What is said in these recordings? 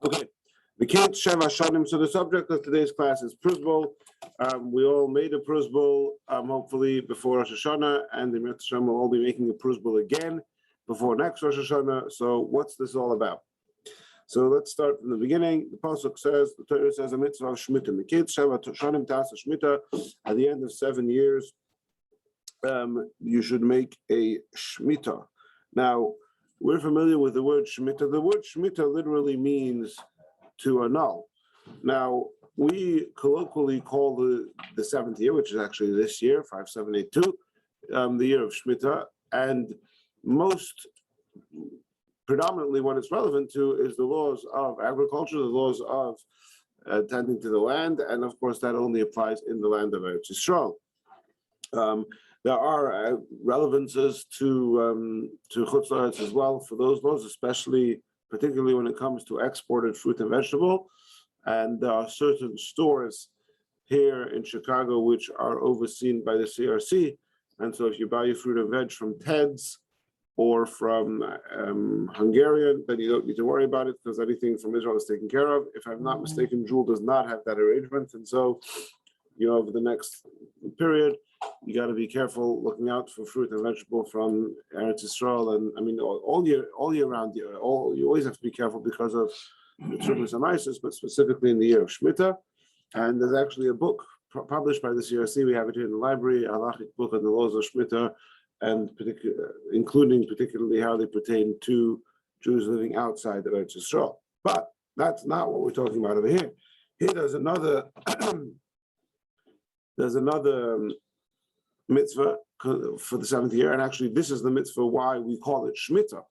Okay. The kids Sheva Shanim. So the subject of today's class is Pruzbul. We all made a Pruzbul, hopefully before Rosh Hashanah, and the mitzvah will all be making a Pruzbul again before next Rosh Hashanah. So what's this all about? So let's start from the beginning. The pasuk says, the Torah says, a mitzvah of Shemitah. The kids Sheva Shanim Tasa Shemitah. At the end of 7 years, you should make a Shemitah. Now, we're familiar with the word Shemitah. The word Shemitah literally means to annul. Now, we colloquially call the 7th year, which is actually this year, 5782, the year of Shemitah, and most predominantly what it's relevant to is the laws of agriculture, the laws of tending to the land, and of course that only applies in the land of Eretz Yisrael. There are relevances to Chutz La'aretz as well for those laws, particularly when it comes to exported fruit and vegetable. And there are certain stores here in Chicago which are overseen by the CRC. And so if you buy your fruit and veg from Ted's or from Hungarian, then you don't need to worry about it because anything from Israel is taken care of. If I'm not mistaken, Jewel does not have that arrangement. And so, over the next period, you got to be careful looking out for fruit and vegetable from Eretz Yisrael, and I mean all year round. You always have to be careful because of the Trumas and Isis, but specifically in the year of Shemitah. And there's actually a book published by the CRC. We have it here in the library, a halachic book on the laws of Shemitah, and including particularly how they pertain to Jews living outside of Eretz Yisrael. But that's not what we're talking about over here. Here there's another. There's another mitzvah for the 7th year, and actually this is the mitzvah why we call it Shemitah.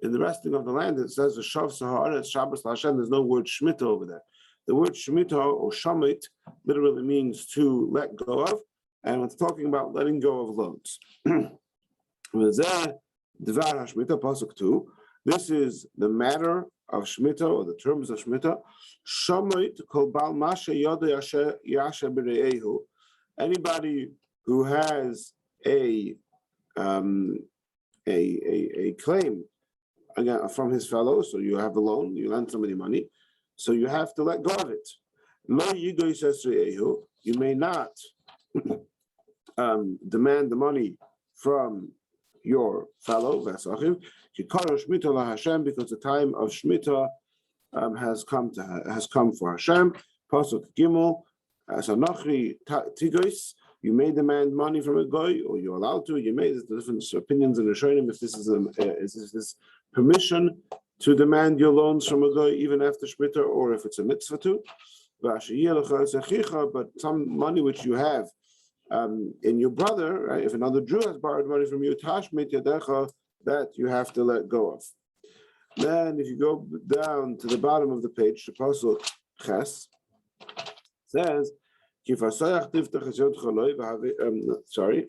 In the resting of the land, it says the Shav Sahara Shabbos Hashem. There's no word Shemitah over there. The word Shemitah or Shamit literally means to let go of, and it's talking about letting go of loans. This is the matter of Shemitah, or the terms of Shemitah. Shamit kol bal masha yoda yasha b're'ehu. Anybody who has a claim again from his fellow, so you have a loan, you lend somebody money, so you have to let go of it. You may not demand the money from your fellow, because the time of Shemitah has come for Hashem. Pasuk Gimel. You may demand money from a guy, or you're allowed to. You may. There's different opinions in Rishonim if this is this permission to demand your loans from a guy even after Shemitah, or if it's a mitzvah to. But some money which you have in your brother, right? If another Jew has borrowed money from you, that you have to let go of. Then, if you go down to the bottom of the page, the pasuk Ches says. Sorry.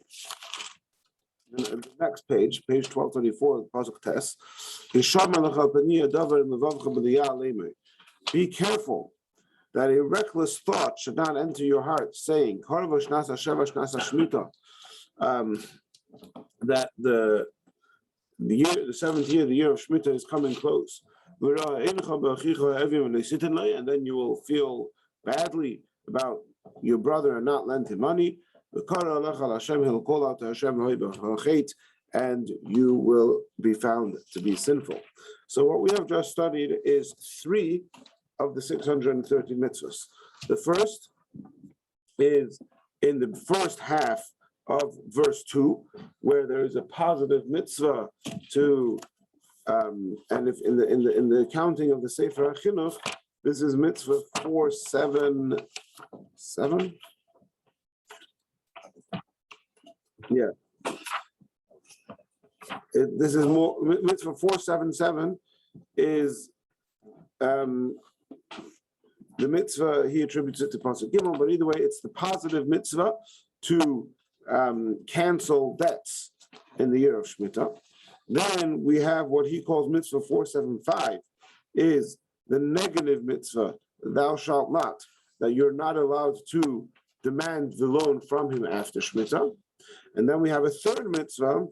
The next page, page 1224, pasuk Tes. Be careful that a reckless thought should not enter your heart, saying, that the 7th year, the year of Shemitah, is coming close. And then you will feel badly about your brother and not lend him money. He'll call out to Hashem, and you will be found to be sinful. So what we have just studied is 3 of the 630 mitzvahs. The first is in the first half of verse 2, where there is a positive mitzvah to, and if in the accounting of the Sefer HaChinuch, this is mitzvah 477. Yeah. This is more mitzvah 477 is the mitzvah he attributes it to Pasuk Gimel, but either way, it's the positive mitzvah to cancel debts in the year of Shemitah. Then we have what he calls mitzvah 475, is the negative mitzvah, thou shalt not, that you're not allowed to demand the loan from him after Shemitah. And then we have a third mitzvah,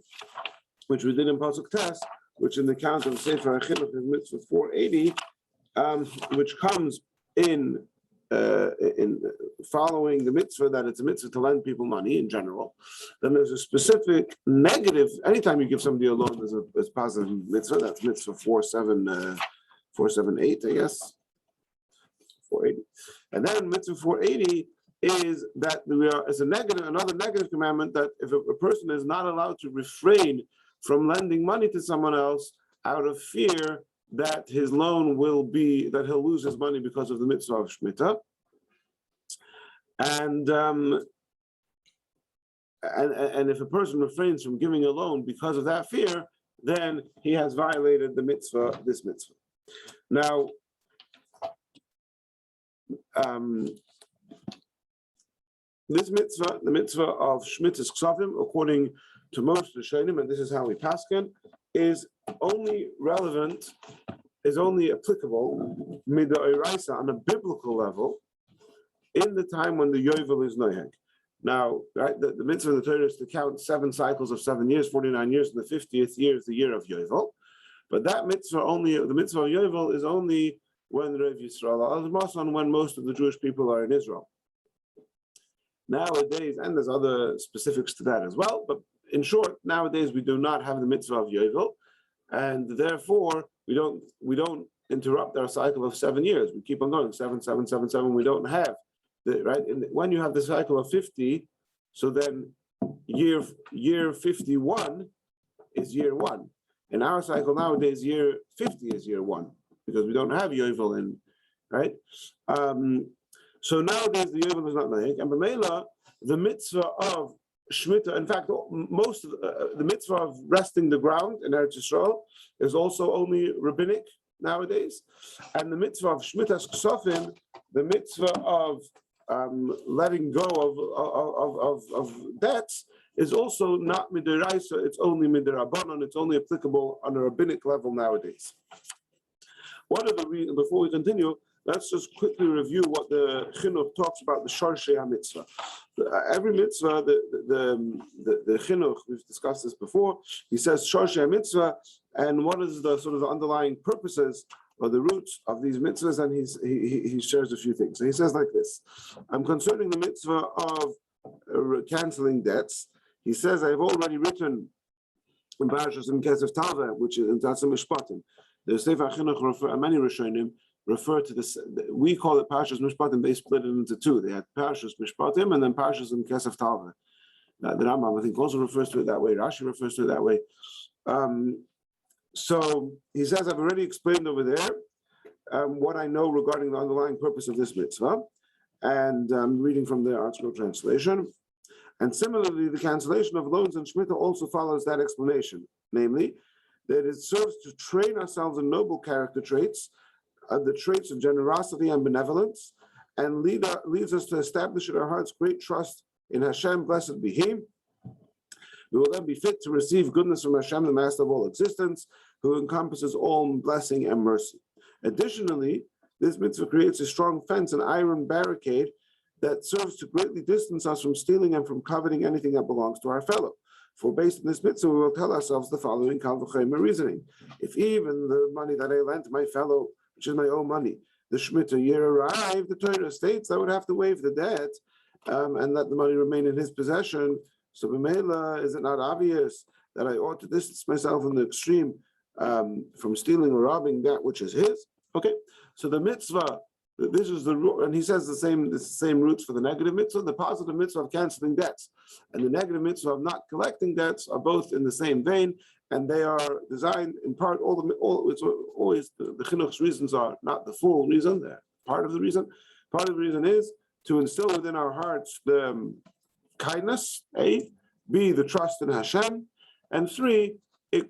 which we did in Pasuk Tes, which in the count of Sefer HaChinuch is mitzvah 480, which comes in following the mitzvah that it's a mitzvah to lend people money in general. Then there's a specific negative. Anytime you give somebody a loan, there's a positive mitzvah. That's mitzvah 478, I guess. 480. And then mitzvah 480 is that is another negative commandment, that if a person is not allowed to refrain from lending money to someone else out of fear that his loan that he'll lose his money because of the mitzvah of Shemitah. And if a person refrains from giving a loan because of that fear, then he has violated this mitzvah. Now, this mitzvah, the mitzvah of Shmitas Ksavim, according to most Rishonim, and this is how we paskin, is only applicable midoraisa on a biblical level in the time when the Yovel is Noheg. Now, right, the mitzvah of the Torah is to count 7 cycles of 7 years, 49 years, and the 50th year is the year of Yovel. But that mitzvah the mitzvah of Yovel is only when Rev Yisrael al-Masan, when most of the Jewish people are in Israel. Nowadays, and there's other specifics to that as well, but in short, nowadays we do not have the mitzvah of Yovel, and therefore we don't interrupt our cycle of 7 years. We keep on going, 7, 7, 7, 7. We don't have right. And when you have the cycle of 50, so then year 51 is year 1. In our cycle nowadays, year 50 is year 1 because we don't have Yovel in, right? So nowadays the Yovel is not Naik, and B'meila, the mitzvah of Shemitah, in fact, most of the mitzvah of resting the ground in Eretz Yisrael is also only rabbinic nowadays, and the mitzvah of Shmitas Ksafim, the mitzvah of letting go of debts, is also not midiraisa. It's only midirabanan. It's only applicable on a rabbinic level nowadays. What are the reasons? Before we continue, let's just quickly review what the Chinuch talks about, the Sharshei HaMitzvah. Every mitzvah, the Chinuch, we've discussed this before, he says Sharshei HaMitzvah, and what is the sort of the underlying purposes or the roots of these mitzvahs, and he shares a few things. So he says like this, concerning the mitzvah of canceling debts, he says, I've already written in Parashas and Kesef Tava, which is in Tatzim Mishpatim. The Sefer Chinuch, many Rishonim refer to this. We call it Parashas Mishpatim. They split it into 2. They had Parashas Mishpatim and then Parashas and Kesef Tava. The Rambam, I think, also refers to it that way. Rashi refers to it that way. So he says, I've already explained over there what I know regarding the underlying purpose of this mitzvah, and I'm reading from the ArtScroll translation. And similarly, the cancellation of loans and Shemitah also follows that explanation, namely, that it serves to train ourselves in noble character traits, the traits of generosity and benevolence, and leads us to establish in our hearts great trust in Hashem, blessed be He. We will then be fit to receive goodness from Hashem, the Master of all existence, who encompasses all blessing and mercy. Additionally, this mitzvah creates a strong fence, an iron barricade, that serves to greatly distance us from stealing and from coveting anything that belongs to our fellow. For based on this mitzvah, we will tell ourselves the following Kal v'chomer reasoning. If even the money that I lent my fellow, which is my own money, the Shemitah year arrived, the Torah states I would have to waive the debt and let the money remain in his possession. So b'meila, is it not obvious that I ought to distance myself in the extreme from stealing or robbing that which is his? Okay, so the mitzvah, this is the root, and he says the same roots for the negative mitzvah, the positive mitzvah of canceling debts, and the negative mitzvah of not collecting debts are both in the same vein, and they are designed in part. It's always the chinuch's reasons are not the full reason. They're part of the reason. Part of the reason is to instill within our hearts the kindness, A, B, the trust in Hashem, and 3, it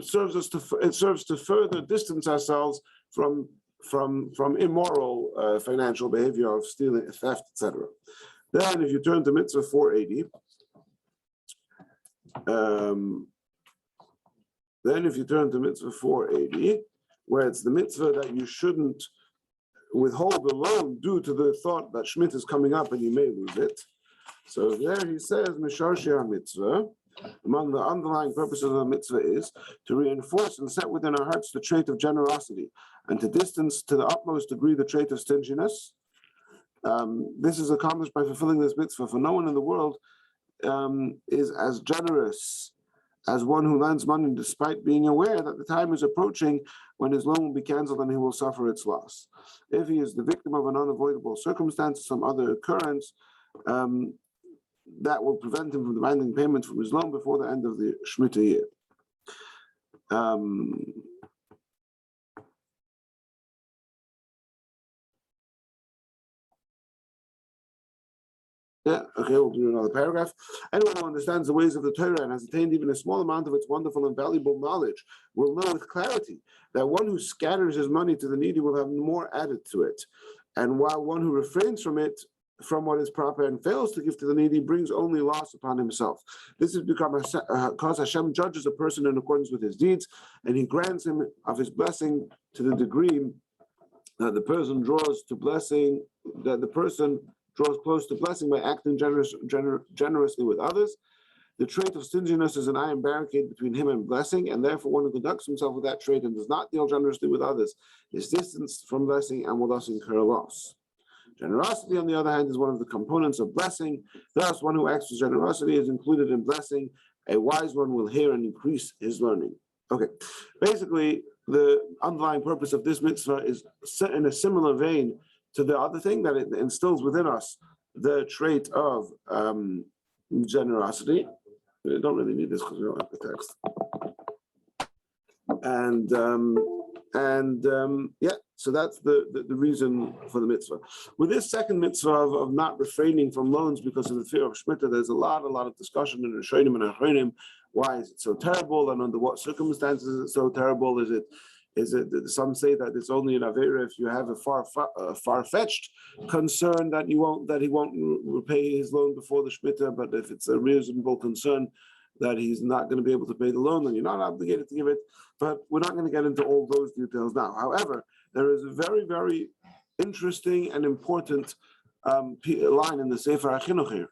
serves to further distance ourselves from immoral financial behavior of stealing, theft, etc. Then, if you turn to mitzvah 480, where it's the mitzvah that you shouldn't withhold the loan due to the thought that Shemitah is coming up and you may lose it. So there he says, Misharshei HaMitzvah, Among the underlying purposes of the mitzvah is to reinforce and set within our hearts the trait of generosity and to distance to the utmost degree the trait of stinginess. This is accomplished by fulfilling this mitzvah, for no one in the world is as generous as one who lends money despite being aware that the time is approaching when his loan will be canceled and he will suffer its loss. If he is the victim of an unavoidable circumstance, some other occurrence, that will prevent him from demanding payment from his loan before the end of the Shemitah year. We'll do another paragraph. Anyone who understands the ways of the Torah and has attained even a small amount of its wonderful and valuable knowledge will know with clarity that one who scatters his money to the needy will have more added to it. And while one who refrains from it, from what is proper and fails to give to the needy, brings only loss upon himself. This has become a cause Hashem judges a person in accordance with his deeds, and he grants him of his blessing to the degree that the person draws close to blessing by acting generously with others. The trait of stinginess is an iron barricade between him and blessing, and therefore one who conducts himself with that trait and does not deal generously with others is distanced from blessing and will thus incur a loss. Generosity, on the other hand, is one of the components of blessing. Thus, one who acts with generosity is included in blessing. A wise one will hear and increase his learning. Okay, basically, the underlying purpose of this mitzvah is in a similar vein to the other thing, that it instills within us the trait of generosity. We don't really need this because we don't have the text. So that's the reason for the mitzvah. With this second mitzvah of not refraining from loans because of the fear of Shemitah, there's a lot of discussion in Rishonim and Achronim. Why is it so terrible, and under what circumstances is it so terrible? Is it? Some say that it's only an avera if you have a far-fetched concern that he won't repay his loan before the Shemitah, but if it's a reasonable concern that he's not going to be able to pay the loan, then you're not obligated to give it. But we're not going to get into all those details now. However, there is a very, very interesting and important line in the Sefer HaChinuch here,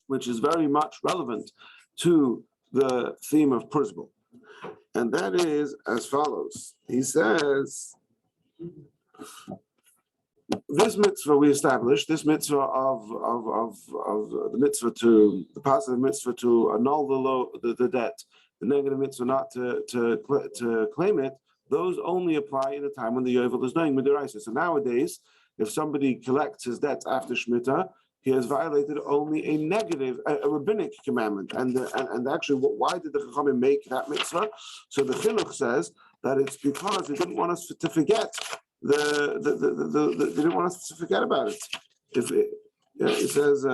which is very much relevant to the theme of Pruzbul. And that is as follows. He says, this mitzvah we established, this mitzvah of the mitzvah to, the positive mitzvah to annul the debt, the negative mitzvah not to claim it, those only apply in a time when the yovel is doing midiraisa. So nowadays, if somebody collects his debts after Shemitah, he has violated only a rabbinic commandment. And actually, why did the Chachamim make that mitzvah? So the Chinuch says that it's because they didn't want us to forget they didn't want us to forget about it. It says,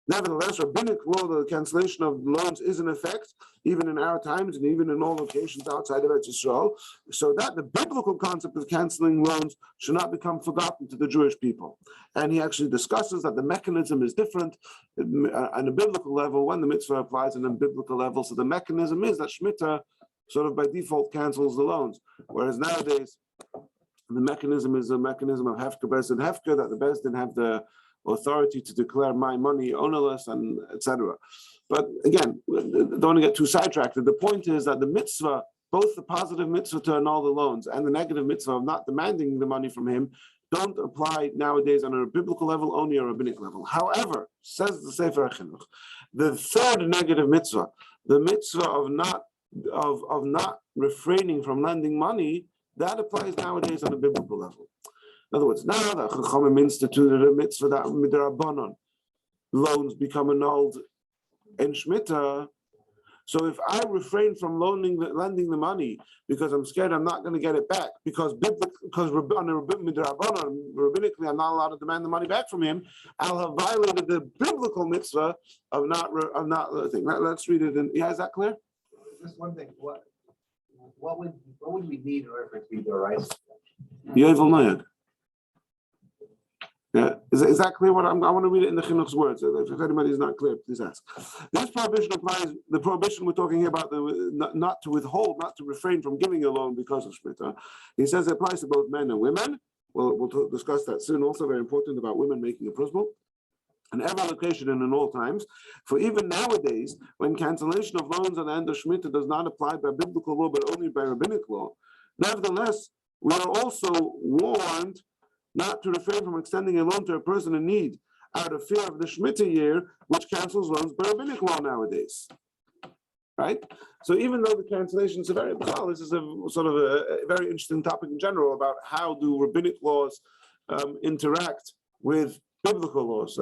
nevertheless, rabbinic law, the cancellation of loans is in effect, even in our times and even in all locations outside of Eretz Yisrael, so that the biblical concept of canceling loans should not become forgotten to the Jewish people. And he actually discusses that the mechanism is different on a biblical level when the mitzvah applies on a biblical level. So the mechanism is that Shemitah sort of by default cancels the loans, whereas nowadays the mechanism is a mechanism of hefker, beis and hefker, that the beis didn't have the authority to declare my money ownerless and etc. But again, don't want to get too sidetracked. The point is that the mitzvah, both the positive mitzvah to annul the loans and the negative mitzvah of not demanding the money from him, don't apply nowadays on a biblical level, only a rabbinic level. However, says the Sefer HaChinuch, the third negative mitzvah, the mitzvah of not refraining from lending money, that applies nowadays on a biblical level. In other words, now that Chachamim instituted a mitzvah that midrabanan loans become annulled in Shemitah. So if I refrain from lending the money because I'm scared I'm not going to get it back, because on a midrabanan, rabbinically, I'm not allowed to demand the money back from him, I'll have violated the biblical mitzvah of not. Let's read it. Is that clear? Just one thing. What would we need in order for it to be midiraisa? Yovel noyag. Yeah, is that clear? I want to read it in the Chinuch's words. If anybody is not clear, please ask. This prohibition applies. The prohibition we're talking about, not to withhold, not to refrain from giving a loan because of Shemitah. He says it applies to both men and women. We'll discuss that soon. Also, very important about women making a pruzbul. in every location and in all times. For even nowadays, when cancellation of loans on the end of Shemitah does not apply by biblical law, but only by rabbinic law, nevertheless, we are also warned not to refrain from extending a loan to a person in need out of fear of the Shemitah year, which cancels loans by rabbinic law nowadays. Right? So even though the cancellation is this is a sort of a very interesting topic in general about how do rabbinic laws interact with biblical laws.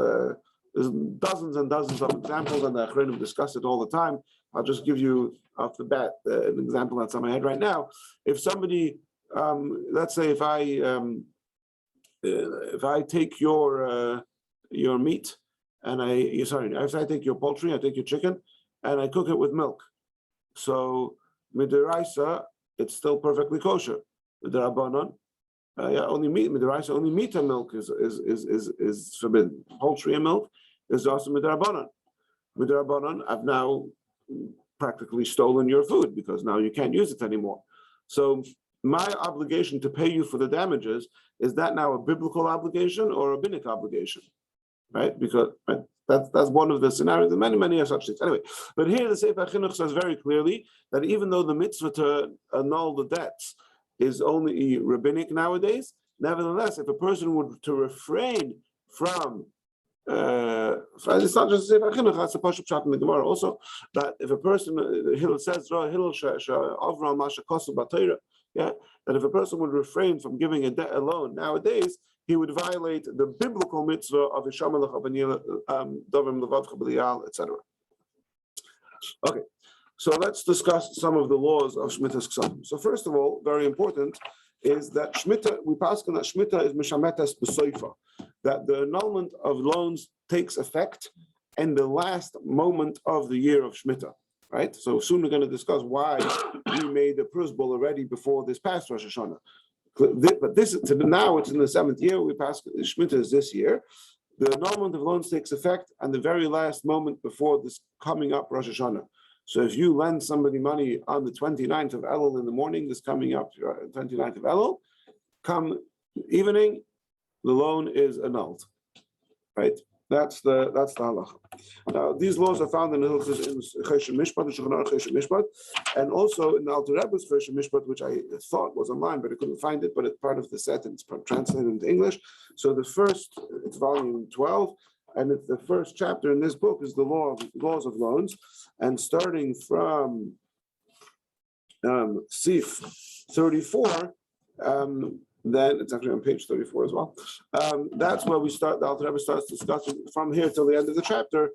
There's dozens and dozens of examples, and the Achronim discuss it all the time. I'll just give you off the bat an example that's on my head right now. If somebody, let's say, if I take your meat and if I take your poultry, I take your chicken, and I cook it with milk. So midiraisa, it's still perfectly kosher. Midirabanan, only meat. Midiraisa, only meat and milk is forbidden. Poultry and milk is also midirabanan. Midirabanan, I've now practically stolen your food because now you can't use it anymore. So my obligation to pay you for the damages, is that now a biblical obligation or a rabbinic obligation? Right? Because that's one of the scenarios. There are many such things. Anyway, but here the Sefer Chinuch says very clearly that even though the mitzvah to annul the debts is only rabbinic nowadays, nevertheless, if a person would to refrain from it's not just Sefer Chinuch, that's a pasuk shot in the Gemara also, that if a person, Hillel says, that if a person would refrain from giving a debt alone nowadays, he would violate the biblical mitzvah of Hishamalach Davim Levavcha B'Liyal, etc. Okay, so let's discuss some of the laws of Shemitah's Ksavim. So first of all, very important is that Shemitah, we pass on that Shemitah is Mishametas B'Soifa, that the annulment of loans takes effect in the last moment of the year of Shemitah. Right? So soon we're going to discuss why we made the Pruzbul already before this past Rosh Hashanah. But this now it's in the 7th year. We passed Shemitah is this year. The annulment of loans takes effect on the very last moment before this coming up Rosh Hashanah. So if you lend somebody money on the 29th of Elul in the morning, this coming up 29th of Elul, come evening, the loan is annulled. Right? That's the halacha. Now, these laws are found in the Choshen Mishpat, the Shulchan Aruch Choshen Mishpat, and also in the Alter Rebbe's Choshen Mishpat, which I thought was online, but I couldn't find it. But it's part of the set, and it's translated into English. So it's volume 12, and it's the first chapter in this book is the laws of loans, and starting from Sif 34. Then it's actually on page 34 as well. That's where we start. The Alter Rebbe starts discussing from here till the end of the chapter.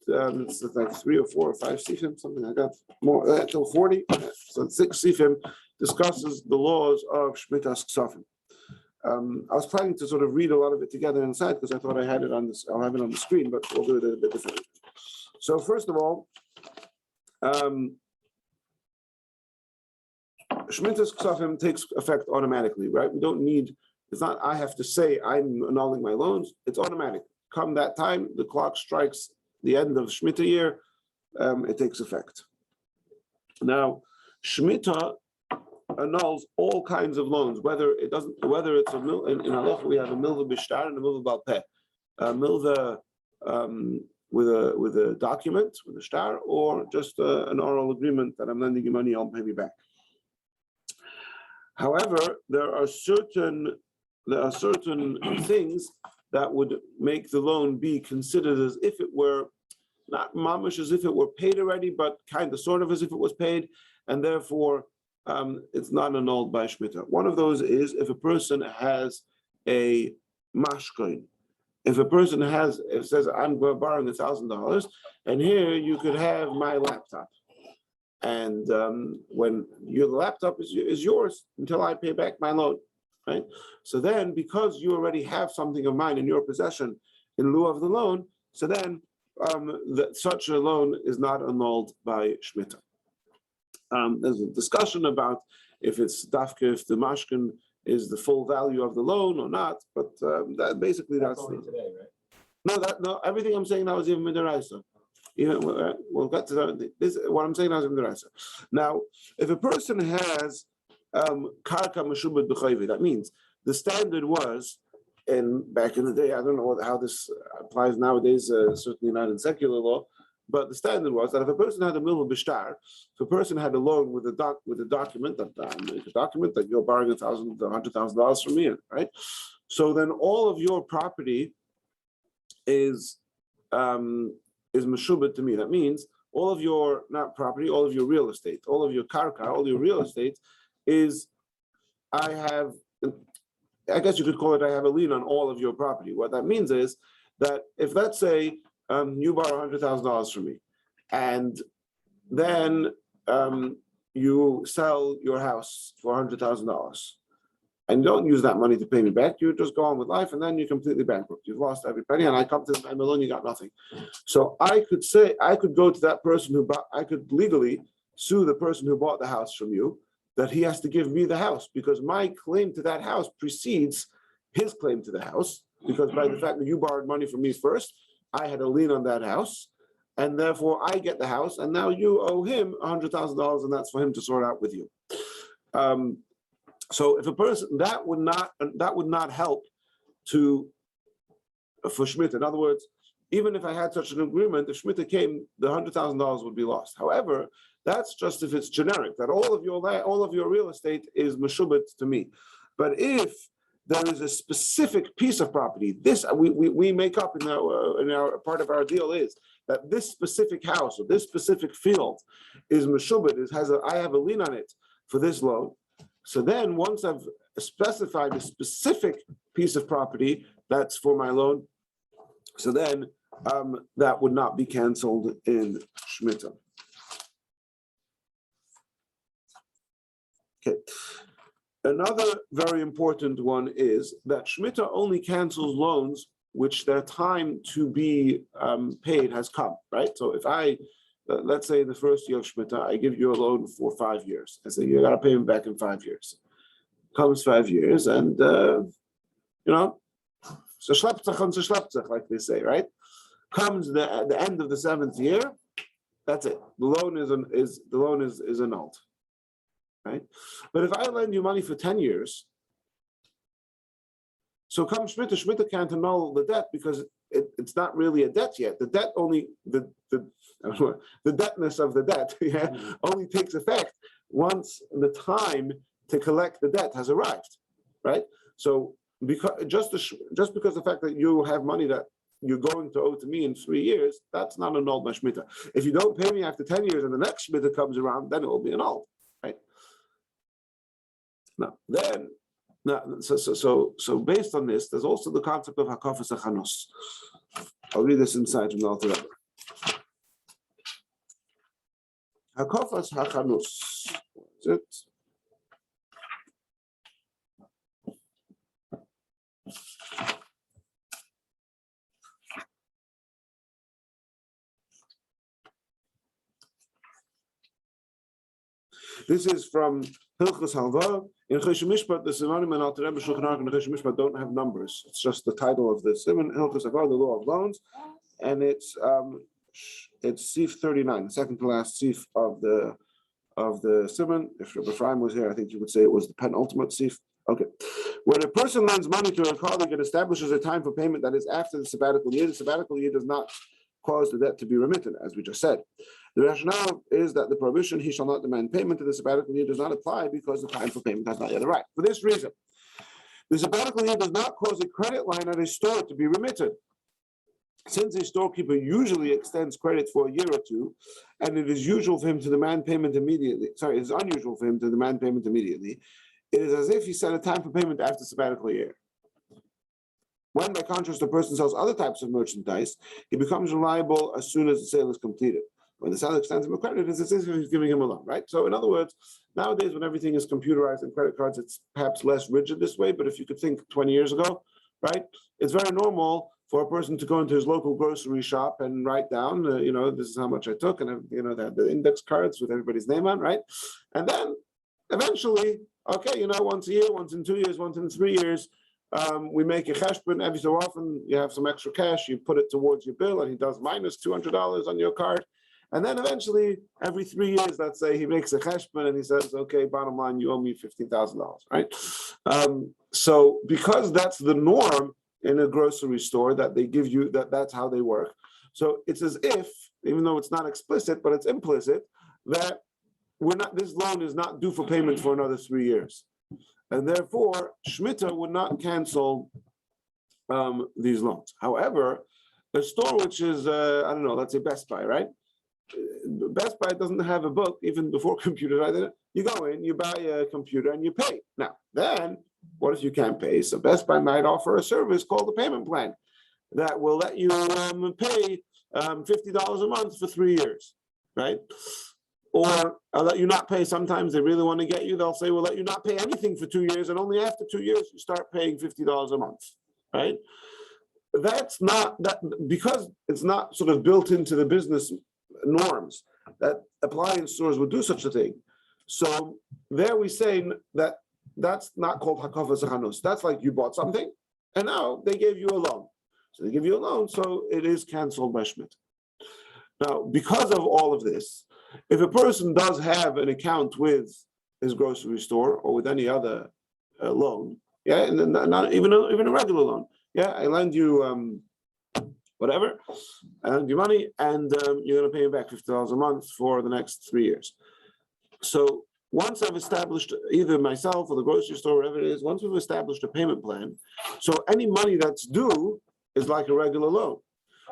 It's like 3 or 4 or 5 sifim, something like that. More till 40. So 6 sifim discusses the laws of Shemitah's Ksavim. I was planning to sort of read a lot of it together inside because I thought I had it on this. I'll have it on the screen, but we'll do it a bit differently. So first of all, Shemitah's Ksavim takes effect automatically, right? We don't need, it's not I have to say I'm annulling my loans, it's automatic. Come that time, the clock strikes the end of Shemitah year, it takes effect. Now, Shemitah annuls all kinds of loans, whether it's a mil, in Halacha we have a milva b'shtar and a milva bal peh. A milva with a document, with a shtar, or just an oral agreement that I'm lending you money, I'll pay you back. However, there are certain things that would make the loan be considered as if it were not mamish, as if it were paid already, but kind of sort of as if it was paid, and therefore it's not annulled by Shemitah. One of those is if a person has a mashkoin. If a person says, I'm borrowing $1,000, and here you could have my laptop. And when your laptop is yours until I pay back my loan, right? So then, because you already have something of mine in your possession in lieu of the loan, so then such a loan is not annulled by Shemitah. There's a discussion about if it's dafka, if the mashkin is the full value of the loan or not, but that's today, right? No, everything I'm saying now is even midaraisa. We'll get to that. This what I'm saying now is midaraisa. Now, if a person has karka meshubad b'chayvi, that means the standard was and back in the day, I don't know how this applies nowadays, certainly not in secular law, but the standard was that if a person had a mill bishtar, if a person had a loan with a document that you're borrowing $100,000 from me, right? So then all of your property is meshubet to me. That means all of your not property, all of your real estate, all of your karka, all your real estate is I guess you could call it I have a lien on all of your property. What that means is that if let's say you borrow $100,000 from me, and then you sell your house for $100,000, and don't use that money to pay me back, you just go on with life, and then you're completely bankrupt. You've lost every penny, and I come to I'm alone, you got nothing. So I could go to that person I could legally sue the person who bought the house from you, that he has to give me the house, because my claim to that house precedes his claim to the house, because by the fact that you borrowed money from me first, I had a lien on that house, and therefore I get the house, and now you owe him $100,000, and that's for him to sort out with you. So if a person that would not help for Shmita. In other words, even if I had such an agreement, if Shmita came, the $100,000 would be lost. However, that's just if it's generic, that all of your real estate is meshubet to me. But if there is a specific piece of property, this we make up in our part of our deal is that this specific house or this specific field is meshubet, I have a lien on it for this loan. So then once I've specified a specific piece of property that's for my loan, so then that would not be canceled in Shemitah. Okay. Another very important one is that Shemitah only cancels loans which their time to be paid has come, right? So if let's say in the first year of Shemitah, I give you a loan for 5 years. I say, you got to pay me back in 5 years. Comes 5 years and, so schleptzach, like they say, right? Comes the end of the 7th year, that's it. The loan is annulled, right? But if I lend you money for 10 years, so come Shemitah can't annul the debt because it's not really a debt yet. The debt only, the debtness of the debt only takes effect once the time to collect the debt has arrived, right? So because just because the fact that you have money that you're going to owe to me in 3 years, that's not annulled by Shemitah. If you don't pay me after 10 years and the next Shemitah comes around, then it will be annulled, right? So based on this, there's also the concept of hakafas hachanos. I'll read this inside from the Alter Rebbe. Hakafas hachanos. Is it? This is from Hilchos Halva. In Choshen Mishpat, the Simanim and Alter Rebbe Shulchan Aruch and Choshen Mishpat don't have numbers. It's just the title of the Siman, Hilchos Halva, the law of loans, and it's Sif 39, the second to last Sif of the Siman. If Rabbi Ephraim was here, I think you would say it was the penultimate Sif. Okay. When a person lends money to a colleague, it establishes a time for payment that is after the sabbatical year. The sabbatical year does not cause the debt to be remitted, as we just said. The rationale is that the prohibition, he shall not demand payment to the sabbatical year, does not apply because the time for payment has not yet arrived. For this reason, the sabbatical year does not cause a credit line at a store to be remitted. Since a storekeeper usually extends credit for a year or two, and it is usual for him to demand payment immediately, it is unusual for him to demand payment immediately, it is as if he set a time for payment after sabbatical year. When, by contrast, a person sells other types of merchandise, he becomes reliable as soon as the sale is completed. When the seller extends him a credit, it's as if he's giving him a loan, right? So in other words, nowadays when everything is computerized and credit cards, it's perhaps less rigid this way, but if you could think 20 years ago, right, it's very normal for a person to go into his local grocery shop and write down, this is how much I took, and they have the index cards with everybody's name on, right? And then eventually, okay, once a year, once in 2 years, once in 3 years, we make a cheshbon. Every so often you have some extra cash, you put it towards your bill, and he does minus $200 on your card. And then eventually, every 3 years, let's say, he makes a cheshbon and he says, okay, bottom line, you owe me $15,000, right? So because that's the norm, in a grocery store that they give you, that's how they work. So it's as if, even though it's not explicit, but it's implicit, that this loan is not due for payment for another 3 years. And therefore, Shemitah would not cancel these loans. However, a store which is, I don't know, let's say Best Buy, right? Best Buy doesn't have a book even before computers, right? You go in, you buy a computer, and you pay. Now, then, what if you can't pay? So Best Buy might offer a service called a payment plan that will let you pay $50 a month for 3 years, right? Or I'll let you not pay. Sometimes they really want to get you. They'll say, we'll let you not pay anything for 2 years, and only after 2 years you start paying $50 a month, right? That's not that, because it's not sort of built into the business norms that appliance stores would do such a thing. So there we say that that's not called hakafas hanus. That's like you bought something and now they gave you a loan. So they give you a loan, so it is canceled by Schmidt. Now, because of all of this, if a person does have an account with his grocery store or with any other loan, yeah, and then not even a regular loan, yeah, I lend you whatever, I lend you money, and you're going to pay me back $50 a month for the next 3 years. So once I've established, either myself or the grocery store, whatever it is, once we've established a payment plan, so any money that's due is like a regular loan.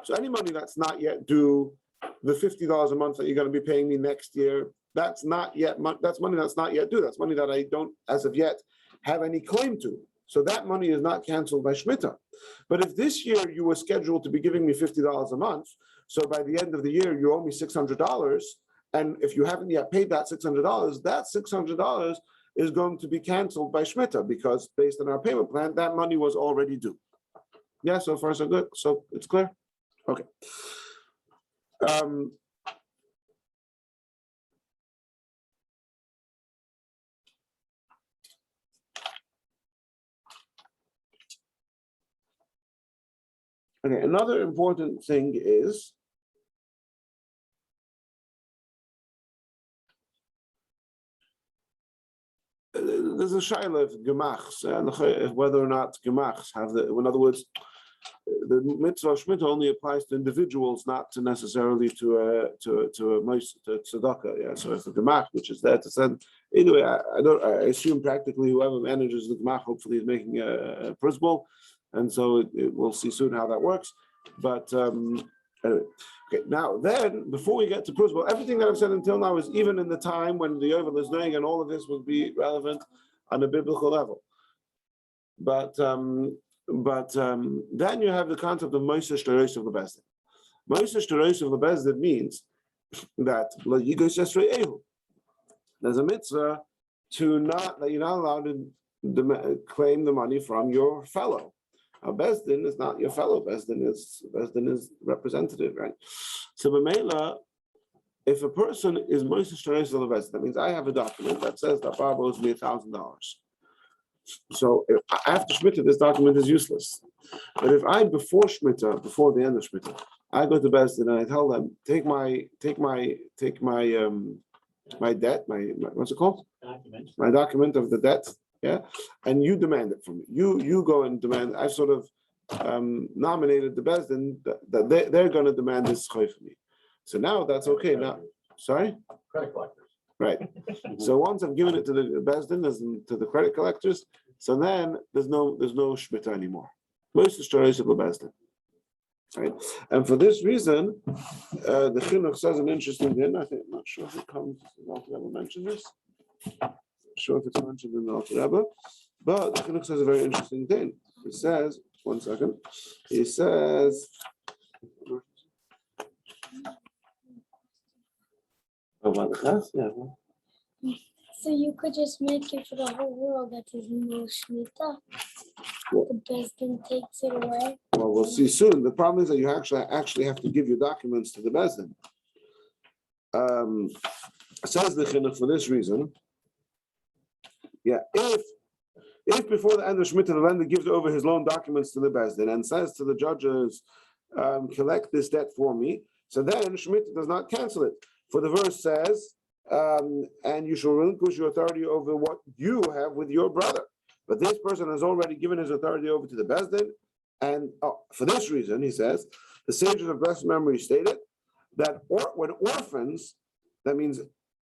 So any money that's not yet due, the $50 a month that you're going to be paying me next year, that's not yet, that's money that's not yet due. That's money that I don't, as of yet, have any claim to. So that money is not canceled by Shemitah. But if this year you were scheduled to be giving me $50 a month, so by the end of the year you owe me $600, and if you haven't yet paid that $600 is going to be canceled by Shemitah, because based on our payment plan, that money was already due. Yeah, so far so good. So it's clear? Okay. Okay, another important thing is there's a shaila of gemachs, whether or not gemachs have the, in other words, the mitzvah Shemitah only applies to individuals, not to necessarily to tzedakah. Yeah, so if the gemach, which is there to send, anyway, I assume practically whoever manages the gemach hopefully is making a Pruzbul, and so we'll see soon how that works. But anyway, okay. Now then, before we get to Pruzbul, everything that I've said until now is even in the time when the Yovel is doing, and all of this would be relevant on a biblical level. But then you have the concept of Moshe Shtaros of the Bezdin. Moshe Shtaros of the Bezdin means that there's a mitzvah that you're not allowed to claim the money from your fellow. Now, Bezdin is not your fellow. Bezdin is representative, right? So, B'meila, if a person is Moshe Shtaros of the Bezdin, that means I have a document that says that Bob owes me $1,000. So after Shemitah, this document is useless. But if I, before Shemitah, before the end of Shemitah, I go to Bezdin and I tell them, take my debt, my what's it called? Document. My document of the debt, yeah, and you demand it from me. You go and demand. I've sort of nominated the Bezdin that they're going to demand this choy for me. So now that's okay. Now, sorry, Credit collectors. Right. So once I've given it to the Bezdin, to the credit collectors, so then there's no Shemitah anymore. Most of the Bezdin. Right. And for this reason, the Chinuch says an interesting thing. I'm not sure if it comes, the Alter Rebbe mentioned this. Not sure if it's mentioned in the Alter Rebbe, but the Chinuch says a very interesting thing. He says, one second. He says, about the class, yeah. So you could just make it for the whole world that there's no Shemitah. The Bezdin takes it away. Well, we'll see soon. The problem is that you actually have to give your documents to the Bezdin. Says the Chinuch for this reason. Yeah, if before the end of Shemitah the lender gives over his loan documents to the Bezdin and says to the judges, collect this debt for me, so then Shemitah does not cancel it. For the verse says, and you shall relinquish your authority over what you have with your brother. But this person has already given his authority over to the Bezdin, And for this reason, he says, the sages of blessed memory stated that when orphans, that means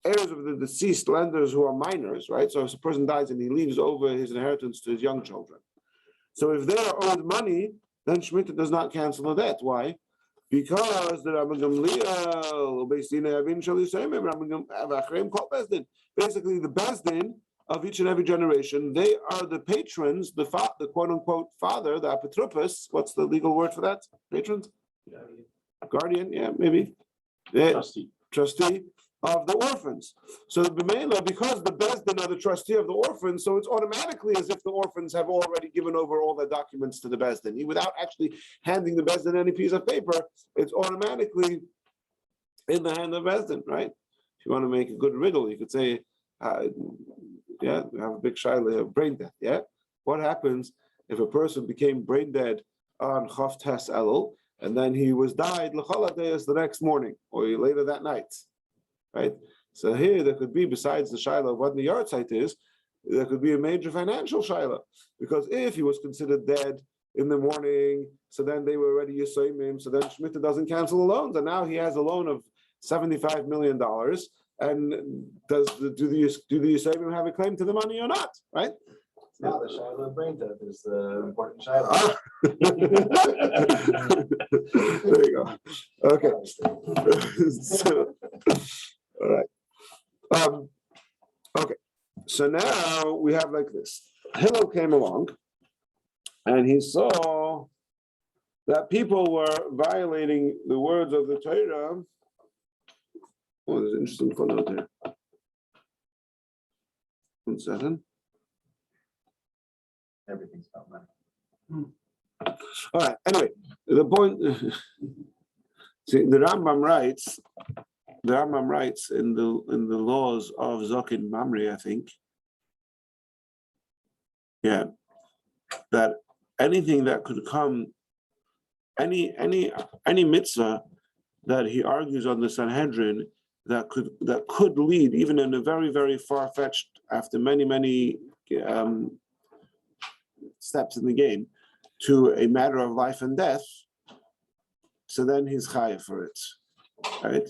heirs of the deceased lenders who are minors, right? So if a person dies and he leaves over his inheritance to his young children. So if they are owed money, then Shemitah does not cancel the debt. Why? Because the Rabbi Gamliel, basically the Bezdin of each and every generation, they are the patrons, the quote unquote father, the apotropos. What's the legal word for that? Patrons? Guardian, yeah, maybe. Trustee of the orphans. So the B'meila, because the Bezdin are the trustee of the orphans, so it's automatically as if the orphans have already given over all their documents to the Bezdin. Without actually handing the Bezdin any piece of paper, it's automatically in the hand of Bezdin, right? If you want to make a good riddle, you could say, we have a big shaila of brain death, yeah? What happens if a person became brain dead on Chav Tes Elul, and then he was died l'chaladeis the next morning, or later that night? Right? So here there could be, besides the shaila of what the yard site is, there could be a major financial shaila. Because if he was considered dead in the morning, so then they were already Yisayimim, so then Shemitah doesn't cancel the loans, and now he has a loan of $75 million. And do the Yisayimim have a claim to the money or not? Right? Now the shaila of brain death is the important shaila. There you go. Okay. So, all right. Okay. So now we have like this. Hillel came along and he saw that people were violating the words of the Torah. Oh, there's an interesting footnote here. 1 second. Everything's about money. All right. Anyway, the point. See, the Rambam writes in the laws of Zokin Mamri, I think. Yeah, that anything that could come, any mitzvah that he argues on the Sanhedrin that could lead, even in a very, very far-fetched, after many steps in the game, to a matter of life and death, so then he's chayav for it, right?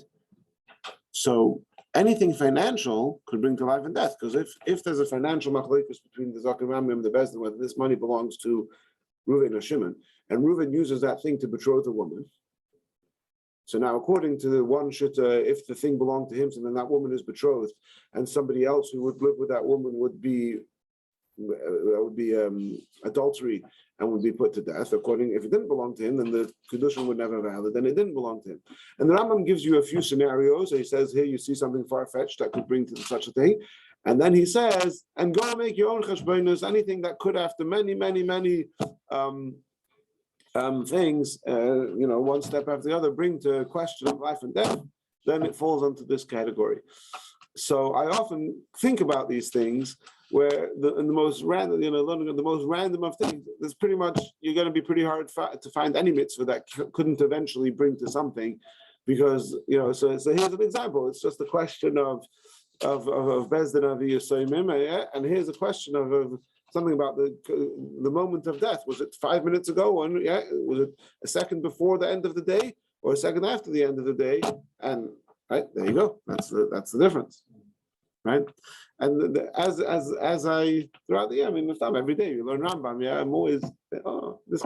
So anything financial could bring to life and death, because if there's a financial machlokes between the Zaken Ramim and the Bezdin, whether this money belongs to Reuven or Shimon, and Reuven uses that thing to betroth a woman. So now, according to the one shitta, if the thing belonged to him, so then that woman is betrothed, and somebody else who would live with that woman would be adultery and would be put to death. According, if it didn't belong to him, then the kedushin would never valid. Then it didn't belong to him. And the Rambam gives you a few scenarios. He says here you see something far fetched that could bring to such a thing, and then he says, and go and make your own cheshbonos. Anything that could, after many things, one step after the other, bring to a question of life and death, then it falls into this category. So I often think about these things where the most random, the most random of things, there's pretty much, you're going to be pretty hard to find any mitzvah that couldn't eventually bring to something, because, so here's an example. It's just a question of Bezdin of Yisayimim, and here's a question of something about the moment of death. Was it 5 minutes ago? Was it a second before the end of the day, or a second after the end of the day? And right there you go. That's the difference, right? And as I throughout the year, every day you learn Rambam. Yeah, I'm always this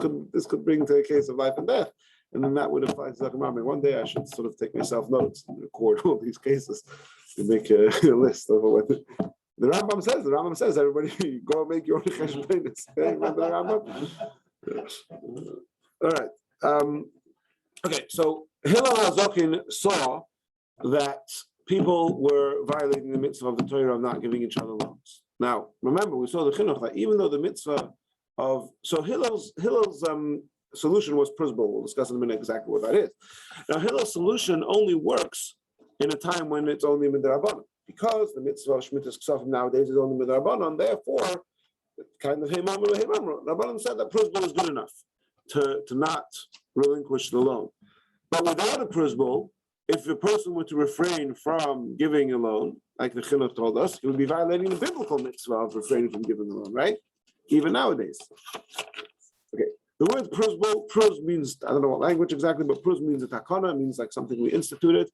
could bring to a case of life and death, and then that would apply to Zaken Rambam. One day I should sort of take myself notes and record all these cases and make a list of what. The Rambam says, everybody go make your own cheshbonos. Remember the Rambam? All right. Okay, so Hillel HaZokin saw that people were violating the mitzvah of the Torah of not giving each other loans. Now, remember, we saw the chinuch that even though the mitzvah of Hillel's solution was Pruzbul. We'll discuss in a minute exactly what that is. Now, Hillel's solution only works in a time when it's only midrabanan, because the mitzvah of Shemitah's Ksafim nowadays is only midrabanan. Therefore, kind of Rabbanan said that Pruzbul is good enough to not relinquish the loan. But without a Pruzbul, if a person were to refrain from giving a loan, like the chinuch told us, he would be violating the biblical mitzvah of refraining from giving a loan, right? Even nowadays. Okay. The word Pruzbul, Pruz means, I don't know what language exactly, but Pruz means a takana, means like something we instituted.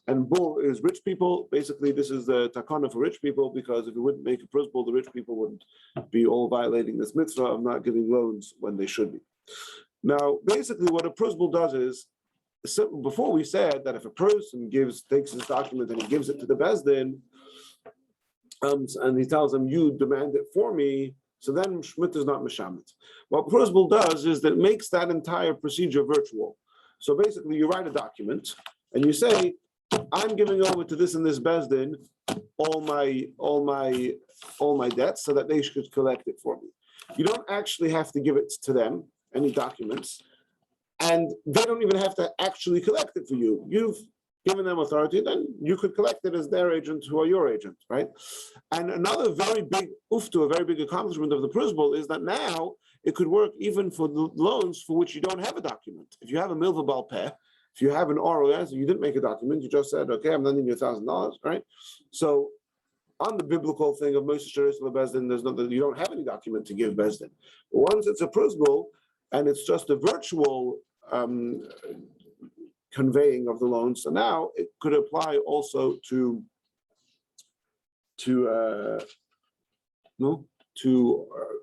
And Bul is rich people. Basically, this is the takana for rich people, because if you wouldn't make a Pruzbul, the rich people wouldn't be all violating this mitzvah of not giving loans when they should be. Now, basically, what a Pruzbul does is, before we said that if a person takes his document and he gives it to the Bezdin, and he tells them, you demand it for me, so then Shmita is not Meshamet. What Pruzbul does is that it makes that entire procedure virtual. So basically, you write a document and you say, I'm giving over to this and this Bezdin all my debts so that they should collect it for me. You don't actually have to give it to them, any documents, and they don't even have to actually collect it for you. You've given them authority, then you could collect it as their agent who are your agent, right? And another very big a very big accomplishment of the Pruzbul is that now it could work even for the loans for which you don't have a document. If you have a milva bal peh, if you have an ROS, you didn't make a document, you just said, okay, I'm lending you $1,000, right? So on the biblical thing of Moshe Jerusalem Bezdin, you don't have any document to give Bezdin. But once it's a Pruzbul and it's just a virtual conveying of the loan, so now it could apply also to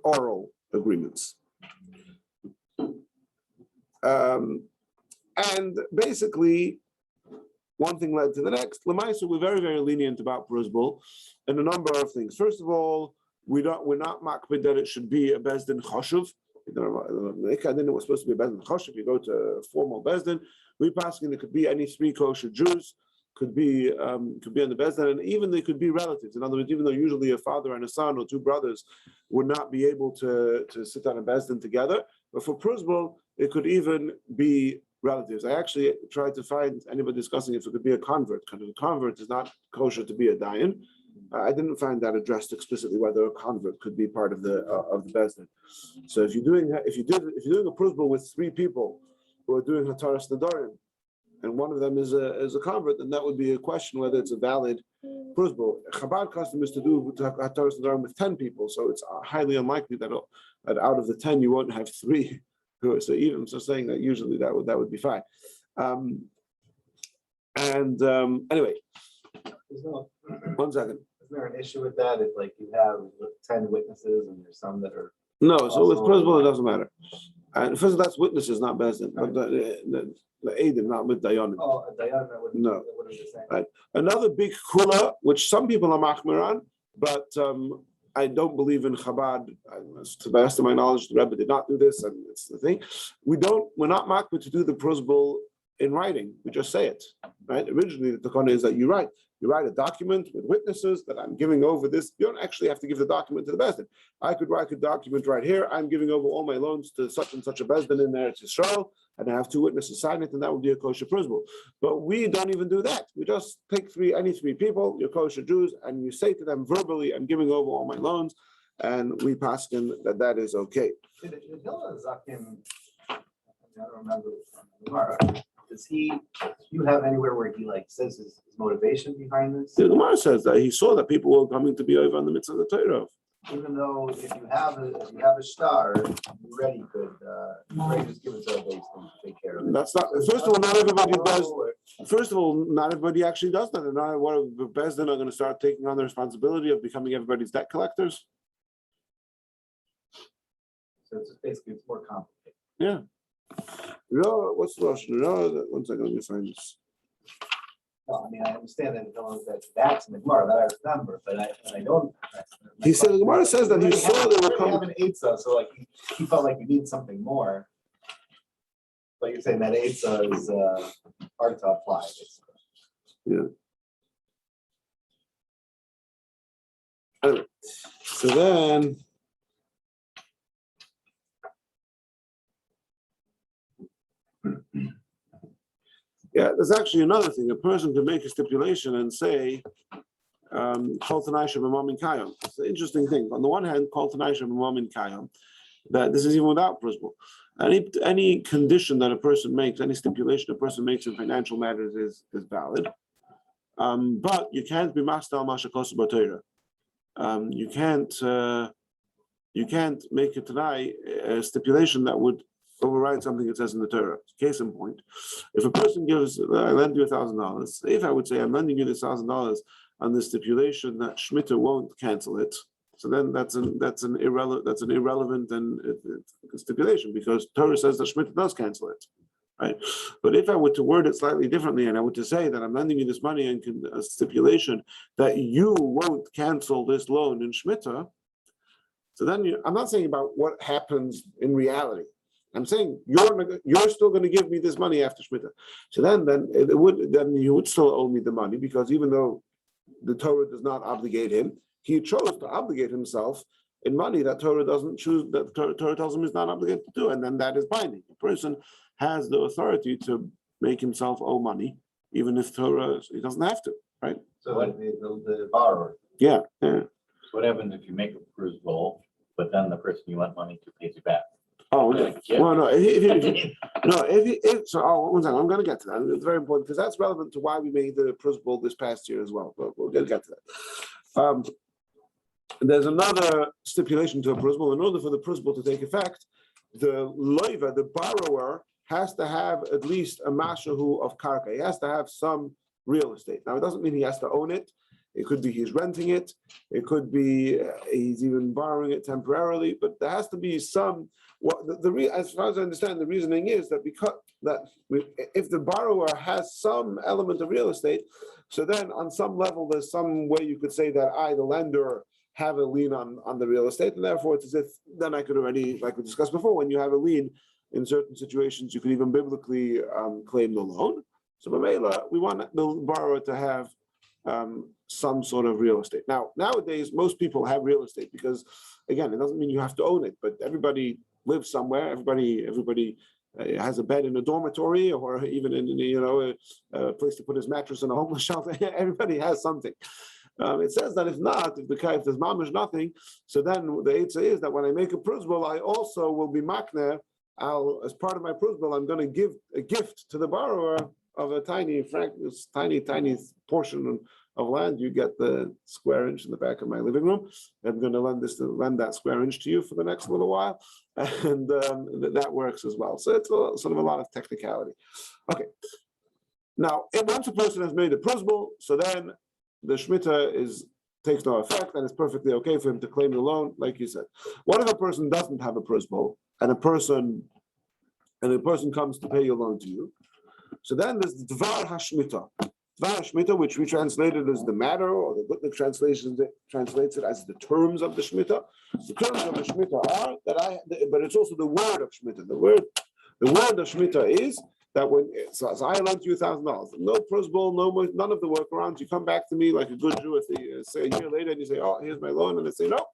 oral agreements. And basically, one thing led to the next. Lemaisa, we're very, very lenient about Pruzbul in a number of things. First of all, we're not makbid that it should be a Bezdin Choshev. I didn't know it was supposed to be a Bezdin Choshev. You go to a formal Bezdin, we passing it could be any 3 kosher Jews, could be on the Bezdin, and even they could be relatives. In other words, even though usually a father and a son or 2 brothers would not be able to sit on a Bezdin together, but for Pruzbul, it could even be relatives. I actually tried to find anybody discussing if it could be a convert, because a convert is not kosher to be a dayan. I didn't find that addressed explicitly whether a convert could be part of the Bezdin. So if you're doing a Pruzbul with 3 people who are doing Hataras Nadarim, and one of them is a convert, then that would be a question whether it's a valid Pruzbul. Chabad custom is to do Hataras Nadarim with 10 people, so it's highly unlikely that out of the 10 you won't have 3. So even saying that usually that would be fine. Anyway, one second. Is there an issue with that if like you have 10 witnesses and there's some that are no? So with Pruzbul it doesn't matter. And first, that's witnesses, not Bezdin. But the Eidim, not with Dayanim. Oh, a Dayan, that wouldn't, no. That wouldn't be the same. Right. Another big kula, which some people are machmir on, but I don't believe in Chabad. To the best of my knowledge, the Rabbi did not do this, and it's the thing. We're not machmir to do the Pruzbul in writing. We just say it, right? Originally, the takana is that you write a document with witnesses that I'm giving over this. You don't actually have to give the document to the Bezdin. I could write a document right here. I'm giving over all my loans to such and such a Bezdin in there to Israel, and I have 2 witnesses sign it, and that would be a kosher Pruzbul. But we don't even do that. We just take any 3 people, you're kosher Jews, and you say to them verbally, I'm giving over all my loans, and we pass them that is okay. The Hillel Zakim, I don't remember Gemara. Does you have anywhere where he like says his motivation behind this? The Gemara says that he saw that people were coming to be over on the mitzvah of the Torah. Even though if you have a star, you already could just give it to a base and take care of it. That's not. First of all, not everybody does. First of all, not everybody actually does that. And not what the Bezdin are going to start taking on the responsibility of becoming everybody's debt collectors. So it's basically more complicated. Yeah. What's the Russian? One second, let me find this. No, I mean, I understand that that's in the Gemara that I remember, but I don't. He said the Gemara says that he saw they were coming. Have an eitzah, so like he felt like you need something more. But you're saying that eitzah is hard to apply. Basically. Yeah. Anyway, so then. Yeah, there's actually another thing. A person can make a stipulation and say, it's an interesting thing. On the one hand, that this is even without Pruzbul. Any condition that a person makes, any stipulation a person makes in financial matters is valid. But you can't be master al mashakos b'Torah. You can't make it tonight a stipulation that would override something it says in the Torah. Case in point, if a person gives, I lend you $1,000. If I would say I'm lending you this $1,000 on the stipulation that Shemitah won't cancel it, so then that's an irrelevant stipulation, because Torah says that Shemitah does cancel it, right? But if I were to word it slightly differently, and I were to say that I'm lending you this money and a stipulation that you won't cancel this loan in Shemitah, so then I'm not saying about what happens in reality. I'm saying you're still going to give me this money after Shemitah. So then you would still owe me the money, because even though the Torah does not obligate him, he chose to obligate himself in money that Torah doesn't choose, that Torah tells him he's not obligated to do, and then that is binding. A person has the authority to make himself owe money, even if Torah, he doesn't have to, right? So the borrower. Yeah. So what happens if you make a Pruzbul, but then the person you lent money to pays you back? Oh, okay. Yeah. Well, no. One second, I'm going to get to that. It's very important, because that's relevant to why we made the Pruzbul this past year as well. But we'll get to that. There's another stipulation to a Pruzbul. In order for the Pruzbul to take effect, the loiva, the borrower, has to have at least a mashahu of karka. He has to have some real estate. Now, it doesn't mean he has to own it. It could be he's renting it. It could be he's even borrowing it temporarily. But there has to be some. As far as I understand, the reasoning is that if the borrower has some element of real estate, so then on some level there's some way you could say that I, the lender, have a lien on the real estate, and therefore it's as if then I could already, like we discussed before, when you have a lien in certain situations, you could even biblically claim the loan. So Mamela, we want the borrower to have some sort of real estate. Now, nowadays, most people have real estate because, again, it doesn't mean you have to own it, but everybody lives somewhere. Everybody has a bed in a dormitory, or even in a place to put his mattress in a homeless shelter. Everybody has something. It says that if there's mamish nothing, so then the eitzah is that when I make a pruzbul, I also will be makner. As part of my pruzbul, I'm going to give a gift to the borrower of a tiny portion of land. You get the square inch in the back of my living room. I'm going to lend that square inch to you for the next little while, and that works as well. So it's sort of a lot of technicality. Okay. Now, once a person has made a pruzbul, so then the Shemitah takes no effect, and it's perfectly okay for him to claim the loan, like you said. What if a person doesn't have a pruzbul, and a person comes to pay your loan to you? So then there's the Dvar HaShemitah. Dvar HaShemitah, which we translated as the matter, or the Gutnick translation translates it as the terms of the Shemitah. The terms of the Shemitah are but it's also the word of Shemitah. The word of Shemitah is that so I lent you $1,000, no pruzbul, none of the workarounds. You come back to me like a good Jew, say a year later, and you say, "Oh, here's my loan," and I say, "No,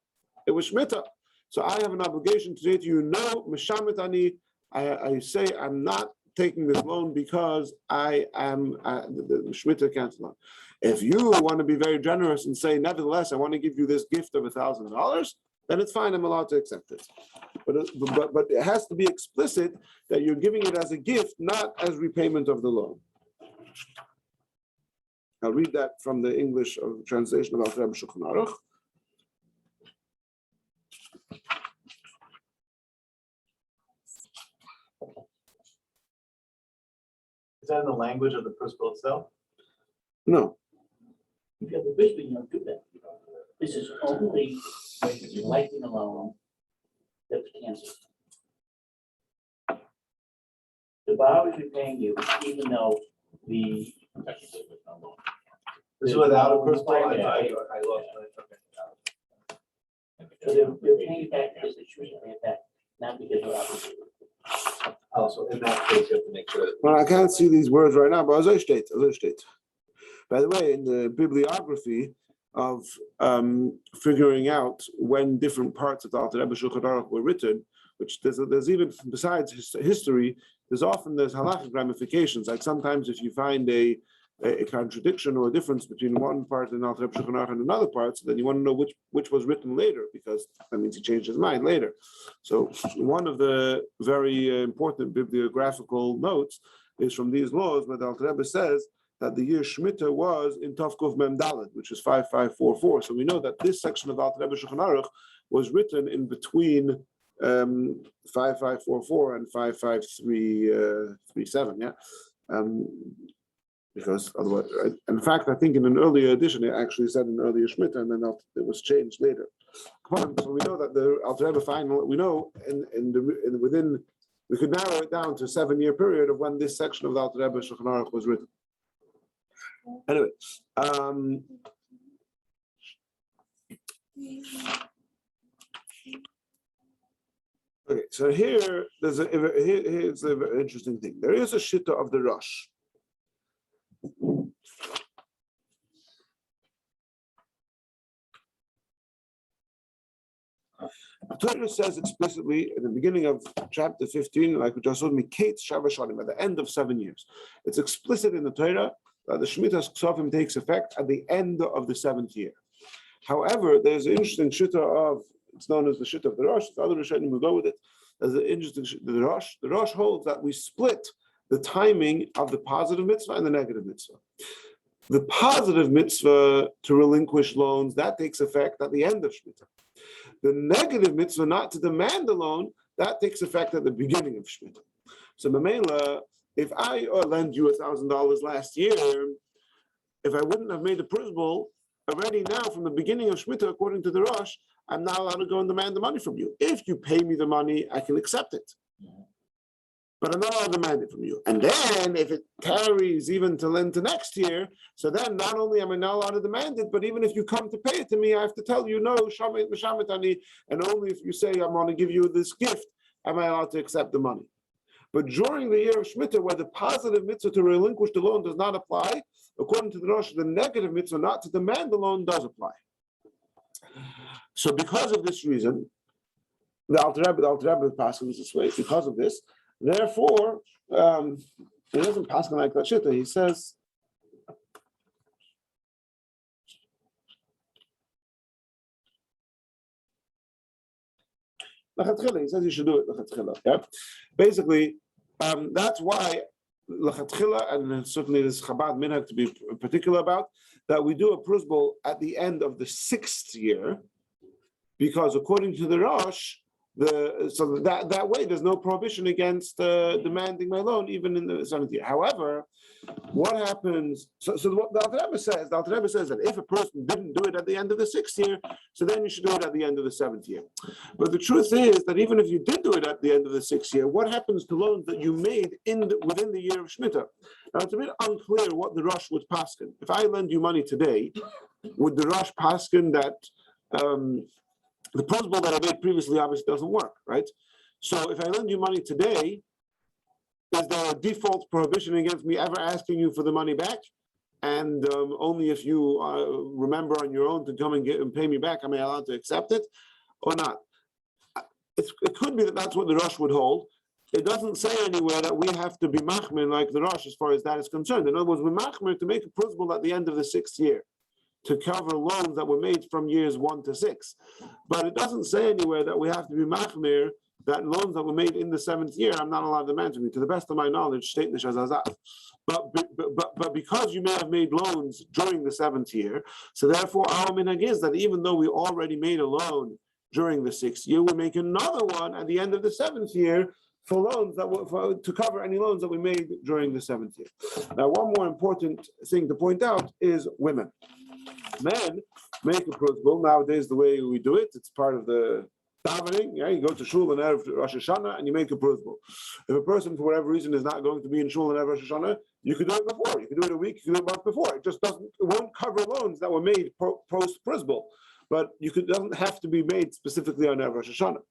it was Shemitah." So I have an obligation to say to you, "No, mishamet ani." I say I'm not taking this loan because I am the Shemitah canceled. If you want to be very generous and say, nevertheless, I want to give you this gift of $1,000, then it's fine. I'm allowed to accept it. But it has to be explicit that you're giving it as a gift, not as repayment of the loan. I'll read that from the English translation of Rabbi Shulchan Aruch. Is that in the language of the Pruzbul itself? No. If you have a bishop, you don't do that. This is only when you're liking a loan that's canceled. The borrower is paying you, even though the. This is without a Pruzbul? I lost my. So they're paying you back because they choose to pay it back, not because they're obligated. Also, in that case, you have to make sure. Well, I can't see these words right now, but as I state. By the way, in the bibliography of figuring out when different parts of the Alter Rebbe Shulchan Aruch were written, which there's even, besides history, there's halachic ramifications. Like sometimes if you find a contradiction or a difference between one part in Alter Rebbe Shulchan Aruch and another part, so then you want to know which was written later, because that means he changed his mind later. So one of the very important bibliographical notes is from these laws, where the Alter Rebbe says that the year Shemitah was in Tavkuf Mem Daled, which is 5544. So we know that this section of Alter Rebbe Shulchan Aruch was written in between 5544 and 55337. Yeah. Because otherwise, in fact, I think in an earlier edition, it actually said an earlier Shemitah, and then it was changed later. So we know that the Alter Rebbe final, we know within, we could narrow it down to a 7-year period of when this section of the Alter Rebbe Shulchan Aruch was written. Anyway, okay, so here's a very interesting thing. There is a shitta of the Rosh. The Torah says explicitly at the beginning of chapter 15, like we just saw, Miketz Shavuos Shonim, at the end of 7 years. It's explicit in the Torah that the Shemitah's Ksofim takes effect at the end of the 7th year. However, there's an interesting shitta of, it's known as the shitta of the Rosh, the other Rishonim will go with it. There's an interesting shitta, the Rosh. The Rosh holds that we split the timing of the positive mitzvah and the negative mitzvah. The positive mitzvah to relinquish loans, that takes effect at the end of Shemitah. The negative mitzvah not to demand a loan, that takes effect at the beginning of Shemitah. So Mamela, if I lend you $1,000 last year, if I wouldn't have made a Pruzbul, already now from the beginning of Shemitah, according to the Rosh, I'm not allowed to go and demand the money from you. If you pay me the money, I can accept it. But I'm not allowed to demand it from you. And then if it carries even till into next year, so then not only am I not allowed to demand it, but even if you come to pay it to me, I have to tell you, no, Shamit Mishamitani, and only if you say I'm going to give you this gift, am I allowed to accept the money. But during the year of Shemitah, where the positive mitzvah to relinquish the loan does not apply, according to the Rosh, the negative mitzvah not to demand the loan does apply. So because of this reason, the Alter Rebbe passes this way. Because of this, therefore, he doesn't pass like that shitta. He says, he says you should do it. Yeah? Basically, that's why L'chatchila, and certainly this Chabad minhag to be particular about, that we do a Pruzbul at the end of the 6th year, because according to the Rosh, so that way there's no prohibition against demanding my loan even in the 7th year. However, what happens? So what the Alter Rebbe says that if a person didn't do it at the end of the 6th year, so then you should do it at the end of the 7th year. But the truth is that even if you did do it at the end of the 6th year, what happens to loans that you made within the year of Shemitah? Now it's a bit unclear what the Rosh would paskin. If I lend you money today, would the Rosh paskin that the Pruzbul that I made previously obviously doesn't work, right? So if I lend you money today, is there a default prohibition against me ever asking you for the money back? And only if you remember on your own to come and pay me back, am I allowed to accept it or not? It could be that that's what the Rosh would hold. It doesn't say anywhere that we have to be machmir like the Rosh as far as that is concerned. In other words, we're machmir to make a Pruzbul at the end of the 6th year, to cover loans that were made from years 1 to 6. But it doesn't say anywhere that we have to be machmir that loans that were made in the 7th year, I'm not allowed to mention it. To the best of my knowledge, state nishazazat. But because you may have made loans during the 7th year, so therefore our minhag is that even though we already made a loan during the 6th year, we make another one at the end of the 7th year for loans that were to cover any loans that we made during the 7th year. Now, one more important thing to point out is women. Men make a Pruzbul. Nowadays, the way we do it, it's part of the davening. Yeah, you go to shul and Erev Rosh Hashanah and you make a Pruzbul. If a person, for whatever reason, is not going to be in shul and Erev Rosh Hashanah, you can do it before. You can do it a week. You can do it a month before. It just doesn't. It won't cover loans that were made post Pruzbul. But it doesn't have to be made specifically on Erev Rosh Hashanah.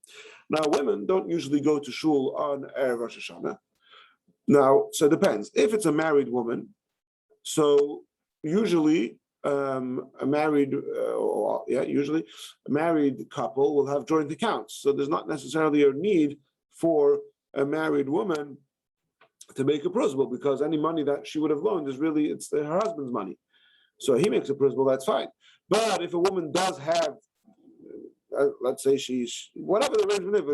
Now, women don't usually go to shul on Erev Rosh Hashanah. Now, so it depends. If it's a married woman, so usually a married couple will have joint accounts. So there's not necessarily a need for a married woman to make a Pruzbul, because any money that she would have loaned it's her husband's money. So he makes a Pruzbul, that's fine. But if a woman does have, let's say she's, whatever the arrangement is, if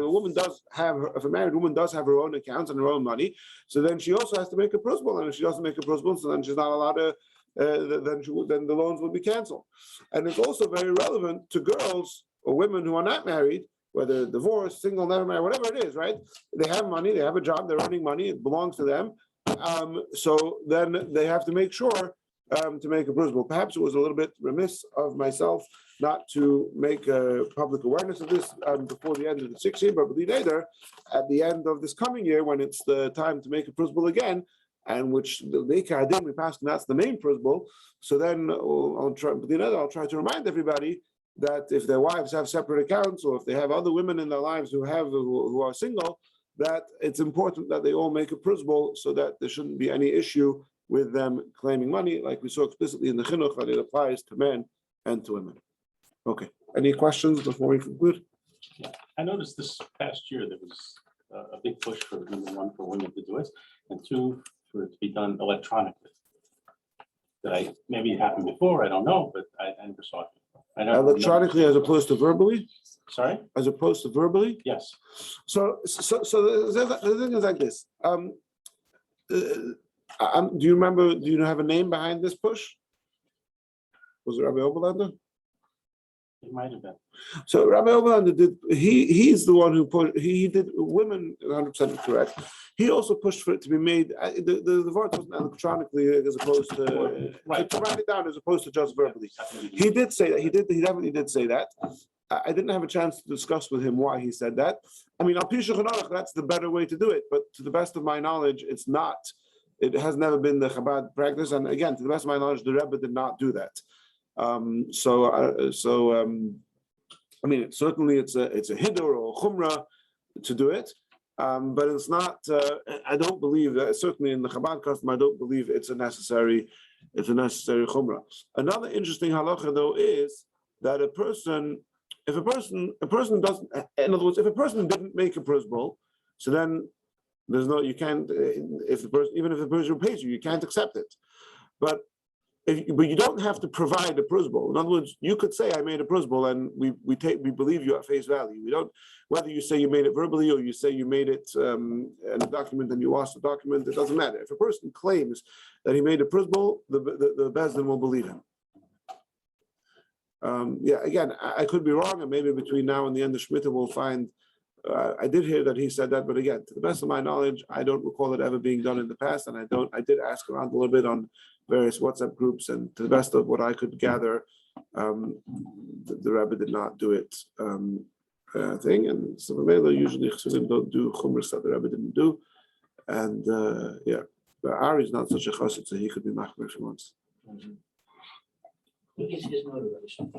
a married woman does have her own accounts and her own money, so then she also has to make a Pruzbul. And if she doesn't make a Pruzbul, so then she's not allowed to, then the loans will be canceled. And it's also very relevant to girls or women who are not married, whether divorced, single, never married, whatever it is, right? They have money, they have a job, they're earning money, it belongs to them. So then they have to make sure to make a Pruzbul. Perhaps it was a little bit remiss of myself not to make a public awareness of this before the end of the 6th year, but later, at the end of this coming year, when it's the time to make a Pruzbul again, and which the Leika Adin we passed, and that's the main Pruzbul. So then I'll try to remind everybody that if their wives have separate accounts, or if they have other women in their lives who are single, that it's important that they all make a Pruzbul so that there shouldn't be any issue with them claiming money, like we saw explicitly in the Chinuch, that it applies to men and to women. Okay, any questions before we conclude? I noticed this past year there was a big push for, number one, for women to do it, and two, for it to be done electronically. Maybe it happened before, I don't know, but I never saw it. I never Electronically as opposed to verbally? Sorry? As opposed to verbally? Yes. So the thing is like this. Do you remember, do you have a name behind this push? Was it Rabbi Oberlander? It might have been. So Rabbi Oberlander he's the one who he did women 100% correct. He also pushed for it to be made, the vote wasn't electronically as opposed to, Right. to write it down as opposed to just verbally. He did say that, he definitely did say that. I didn't have a chance to discuss with him why he said that. I mean, al pi Shulchan Aruch, that's the better way to do it, but to the best of my knowledge, it's not. It has never been the Chabad practice, and again, to the best of my knowledge, the Rebbe did not do that. I mean, certainly it's a hidur or a chumrah to do it, but it's not. I don't believe that. Certainly in the Chabad custom, I don't believe it's a necessary chumrah. Another interesting halacha though is that if a person doesn't, in other words, if a person didn't make a Pruzbul, so then there's no, you can't, if the person, even if the person pays you, you can't accept it. But you don't have to provide a Pruzbul. In other words, you could say I made a Pruzbul, and we believe you at face value. We don't, whether you say you made it verbally or you say you made it in a document and you lost the document, it doesn't matter. If a person claims that he made a Pruzbul, the Beis Din will believe him. Yeah, again, I could be wrong, and maybe between now and the end of Shemitah we'll find. I did hear that he said that, but again, to the best of my knowledge, I don't recall it ever being done in the past, and I did ask around a little bit on various WhatsApp groups, and to the best of what I could gather, the Rabbi did not do it thing, and so usually Chassidim don't do chumras that the Rabbi didn't do, and yeah, but Ari is not such a chassid, so he could be machmir if he wants. He gets his motivation.